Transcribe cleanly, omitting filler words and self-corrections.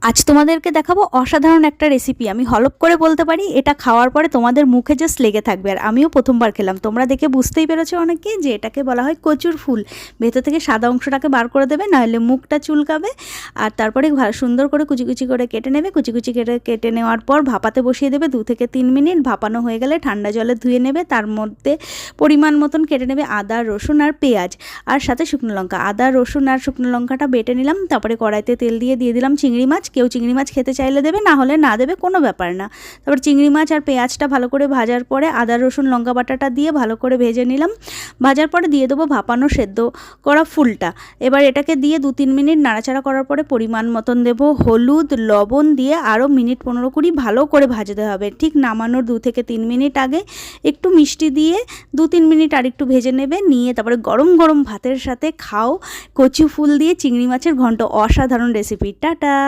আজ তোমাদেরকে দেখাবো অসাধারণ একটা রেসিপি। আমি হলপ করে বলতে পারি এটা খাওয়ার পরে তোমাদের মুখে জাস্ট লেগে থাকবে। আর আমিও প্রথমবার খেলাম, তোমরা দেখে বুঝতেই পেরেছো অনেকে যে এটাকে বলা হয় কচুর ফুল। ভেতর থেকে সাদা অংশটাকে বার করে দেবে, নাহলে মুখটা চুলকাবে। আর তারপরে সুন্দর করে কুচি কুচি করে কেটে নেবে। কুচি কুচি কেটে নেওয়ার পর ভাপাতে বসিয়ে দেবে 2 থেকে 3 মিনিট। ভাপানো হয়ে গেলে ঠান্ডা জলে ধুয়ে নেবে। তার মধ্যে পরিমাণ মতন কেটে নেবে আদা, রসুন আর পেঁয়াজ, আর সাথে শুকনো লঙ্কা। আদা, রসুন আর শুকনো লঙ্কাটা বেটে নিলাম। তারপরে কড়াইতে তেল দিয়ে দিলাম চিংড়ি মাছ। কেউ চিংড়ি মাছ খেতে চাইলে দেবে, না হলে না দেবে, কোনো ব্যাপার না। তারপর চিংড়ি মাছ আর পেঁয়াজটা ভালো করে ভাজার পরে আদা, রসুন, লঙ্কা বাটাটা দিয়ে ভালো করে ভেজে নিলাম। ভাজার পরে দিয়ে দেবো ভাপানো সেদ্ধ করা ফুলটা। এবার এটাকে দিয়ে 2-3 মিনিট নাড়াচাড়া করার পরে পরিমাণ মতন দেবো হলুদ, লবণ দিয়ে আরও মিনিট 15-20 ভালো করে ভাজতে হবে। ঠিক নামানোর 2 থেকে 3 মিনিট আগে একটু মিষ্টি দিয়ে 2-3 মিনিট আর একটু ভেজে নেবে। নিয়ে তারপরে গরম গরম ভাতের সাথে খাও কচু ফুল দিয়ে চিংড়ি মাছের ঘন্ট। অসাধারণ রেসিপি। টাটা।